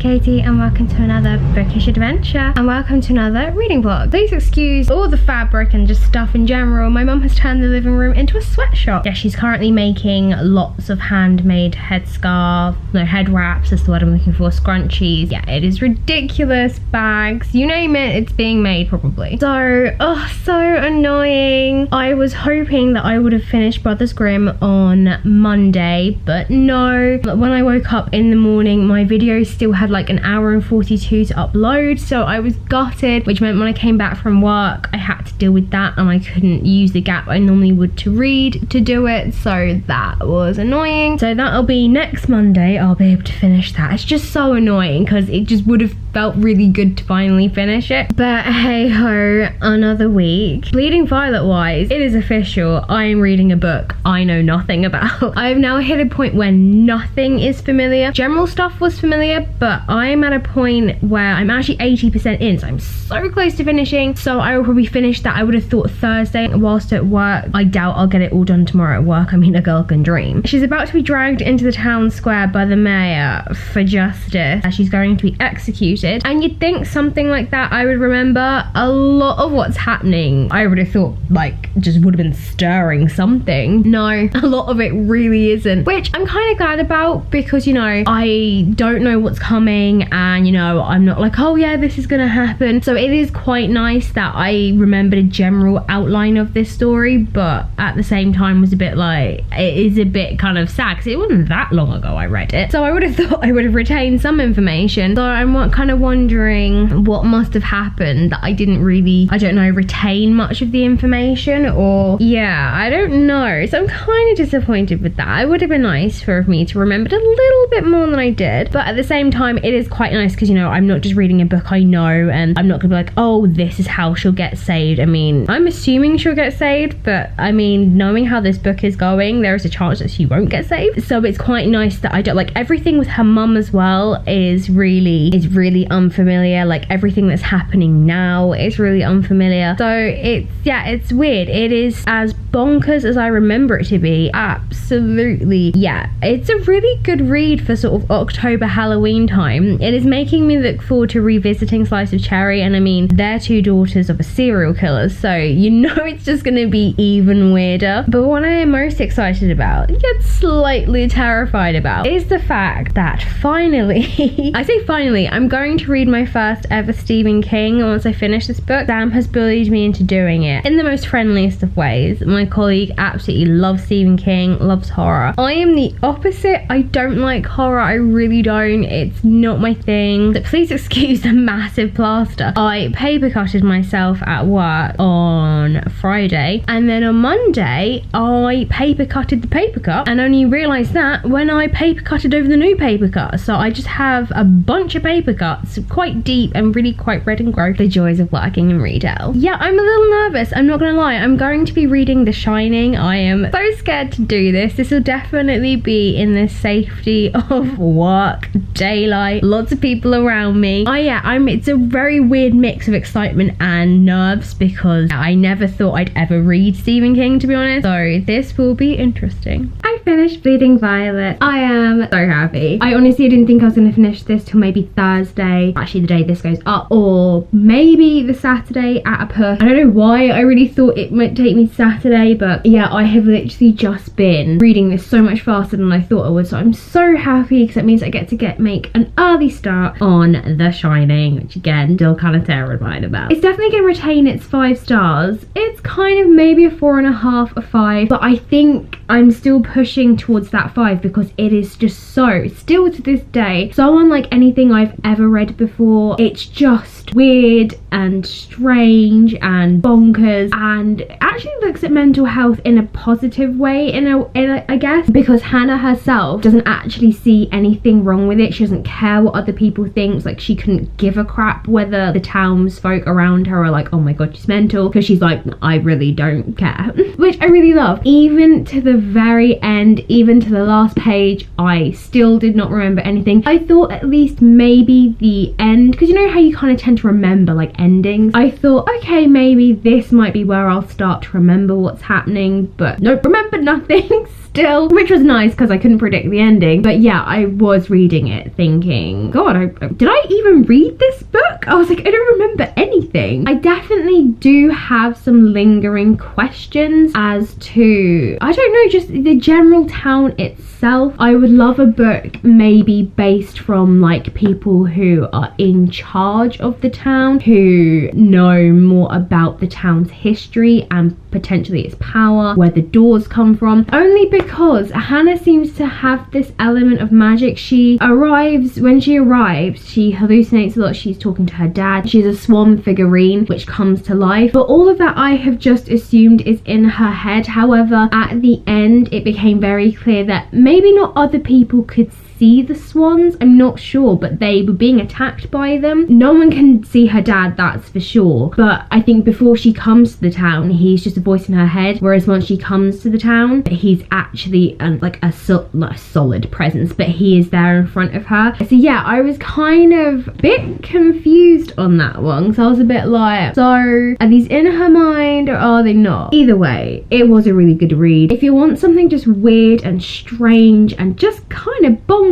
Katie and welcome to another bookish adventure and welcome to another reading vlog. Please excuse all the fabric and just stuff in general. My mum has turned the living room into a sweatshop. Yeah, she's currently making lots of handmade head wraps, that's the word I'm looking for, scrunchies. Yeah, it is ridiculous. Bags, you name it, it's being made probably. So, so annoying. I was hoping that I would have finished Brothers Grimm on Monday, but no. When I woke up in the morning, my video still had like an hour and 42 to upload, so I was gutted, which meant when I came back from work I had to deal with that and I couldn't use the gap I normally would to read to do it, so that was annoying. So that'll be next Monday, I'll be able to finish that. It's just so annoying because it just would have felt really good to finally finish it, but hey ho, another week. Bleeding Violet wise, it is official, I am reading a book I know nothing about. I've now hit a point where nothing is familiar. General stuff was familiar, but I'm at a point where I'm actually 80% in, so I'm so close to finishing. So I will probably finish that, I would have thought Thursday whilst at work. I doubt I'll get it all done tomorrow at work. I mean, a girl can dream. She's about to be dragged into the town square by the mayor for justice. She's going to be executed, and you'd think something like that I would remember. A lot of what's happening I would have thought like just would have been stirring something. No, a lot of it really isn't, which I'm kind of glad about, because you know, I don't know what's coming, and you know, I'm not like, oh yeah, this is gonna happen. So it is quite nice that I remembered a general outline of this story, but at the same time was a bit like, it is a bit kind of sad because it wasn't that long ago I read it, so I would have thought I would have retained some information. So I'm kind of wondering what must have happened that I didn't really, I don't know, retain much of the information, or yeah, I don't know. So I'm kind of disappointed with that. It would have been nice for me to remember a little bit more than I did, but at the same time it is quite nice because, you know, I'm not just reading a book I know, and I'm not gonna be like, oh, this is how she'll get saved. I mean, I'm assuming she'll get saved, but I mean, knowing how this book is going, there is a chance that she won't get saved. So it's quite nice that I don't, like, everything with her mum as well is really unfamiliar. Like, everything that's happening now is really unfamiliar. So it's, yeah, it's weird. It is as bonkers as I remember it to be. Absolutely. Yeah, it's a really good read for sort of October Halloween time. It is making me look forward to revisiting Slice of Cherry, and I mean, they're two daughters of a serial killer, so you know it's just gonna be even weirder. But what I am most excited about, yet slightly terrified about, is the fact that finally, I say finally, I'm going to read my first ever Stephen King once I finish this book. Sam has bullied me into doing it in the most friendliest of ways. My colleague absolutely loves Stephen King, loves horror. I am the opposite. I don't like horror, I really don't. It's not my thing. So please excuse the massive plaster. I paper cutted myself at work on Friday, and then on Monday I paper cutted the paper cut, and only realised that when I paper cutted over the new paper cut. So I just have a bunch of paper cuts, quite deep and really quite red and gross. The joys of working in retail. Yeah, I'm a little nervous, I'm not gonna lie. I'm going to be reading The Shining. I am so scared to do this. This will definitely be in the safety of work, daylight, lots of people around me. It's a very weird mix of excitement and nerves because I never thought I'd ever read Stephen King, to be honest. So this will be interesting. I finished Bleeding Violet. I am so happy. I honestly didn't think I was going to finish this till maybe Thursday, actually the day this goes up, or maybe the Saturday at a push. I don't know why I really thought it might take me Saturday, but yeah, I have literally just been reading this so much faster than I thought I would. So I'm so happy because that means I get to make an early start on The Shining, which again, still kind of terrified about. It's definitely going to retain its 5 stars. It's kind of maybe a 4.5 or 5, but I think I'm still pushing towards that 5 because it is just so, still to this day, so unlike anything I've ever read before. It's just weird and strange and bonkers, and actually looks at mental health in a positive way, in a I guess, because Hannah herself doesn't actually see anything wrong with it. She doesn't care what other people think. Like, she couldn't give a crap whether the townsfolk around her are like, oh my god, she's mental, because she's like, I really don't care. Which I really love. Even to the very end, even to the last page, I still did not remember anything. I thought at least maybe the end, because you know how you kind of tend to remember like endings. I thought, okay, maybe this might be where I'll start to remember what's happening, but nope, remember nothing still, which was nice because I couldn't predict the ending. But yeah, I was reading it thinking, God, did I even read this book? I was like, I don't remember anything. I definitely do have some lingering questions as to, I don't know, just the general town itself. I would love a book maybe based from like people who are in charge of the town, who know more about the town's history and potentially its power, where the doors come from. Only because Hannah seems to have this element of magic. When she arrives, she hallucinates a lot. She's talking to her dad. She's a swan figurine which comes to life. But all of that I have just assumed is in her head. However, at the end it became very clear that maybe not other people could see the swans, I'm not sure, but they were being attacked by them. No one can see her dad, that's for sure, but I think before she comes to the town he's just a voice in her head, whereas once she comes to the town he's actually not a solid presence, but he is there in front of her. So yeah, I was kind of a bit confused on that one, so I was a bit like, so are these in her mind or are they not? Either way, it was a really good read. If you want something just weird and strange and just kind of bonkers,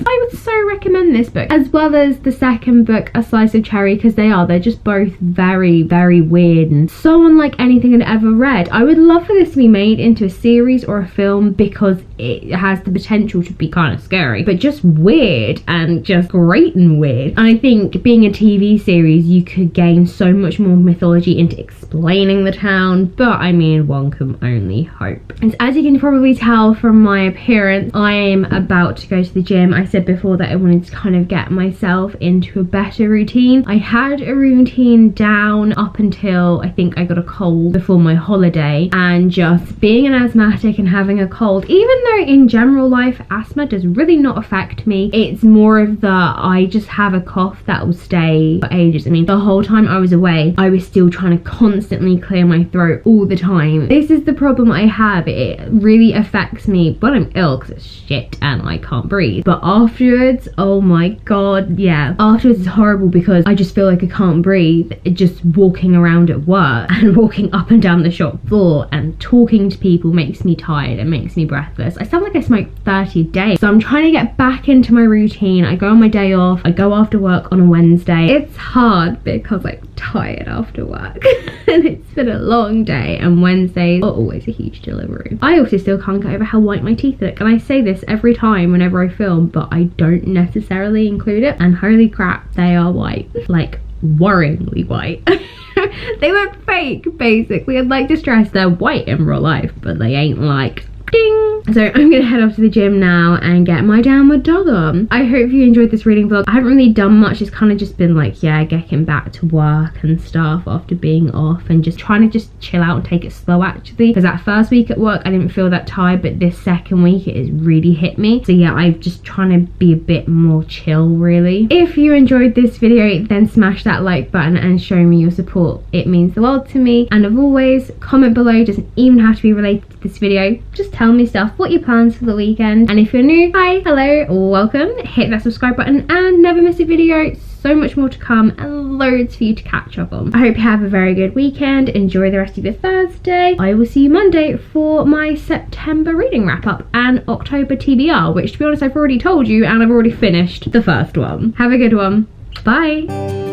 I would so recommend this book, as well as the second book, A Slice of Cherry, because they're just both very, very weird and so unlike anything I'd ever read. I would love for this to be made into a series or a film because it has the potential to be kind of scary, but just weird and just great and weird. And I think being a TV series, you could gain so much more mythology into explaining the town, but I mean, one can only hope. And as you can probably tell from my appearance, I am about to go to the gym. I said before that I wanted to kind of get myself into a better routine. I had a routine down up until I think I got a cold before my holiday, and just being an asthmatic and having a cold, even though in general life asthma does really not affect me, it's more of the I just have a cough that will stay for ages. I mean, the whole time I was away I was still trying to constantly clear my throat all the time. This is the problem I have. It really affects me when I'm ill because it's shit and I can't breathe, but afterwards, oh my god, yeah, afterwards it's horrible because I just feel like I can't breathe. Just walking around at work and walking up and down the shop floor and talking to people makes me tired and makes me breathless. I sound like I smoke 30 a day, so I'm trying to get back into my routine. I go on my day off, I go after work on a Wednesday. It's hard because I'm tired after work and it's been a long day, and Wednesdays are always a huge delivery. I also still can't get over how white my teeth look, and I say this every time whenever I film, but I don't necessarily include it, and holy crap, they are white, like worryingly white. They look fake basically. I'd like to stress they're white in real life, but they ain't like ding. So I'm gonna head off to the gym now and get my downward dog on. I hope you enjoyed this reading vlog. I haven't really done much. It's kind of just been like, yeah, getting back to work and stuff after being off and just trying to just chill out and take it slow actually, because that first week at work I didn't feel that tired, but this second week it has really hit me. So yeah, I'm just trying to be a bit more chill really. If you enjoyed this video, then smash that like button and show me your support. It means the world to me. And as always, comment below, doesn't even have to be related to this video, just tell me stuff, what your plans for the weekend. And if you're new, hi, hello, welcome. Hit that subscribe button and never miss a video. So much more to come and loads for you to catch up on. I hope you have a very good weekend. Enjoy the rest of your Thursday. I will see you Monday for my September reading wrap up and October TBR, which to be honest I've already told you and I've already finished the first one. Have a good one. Bye.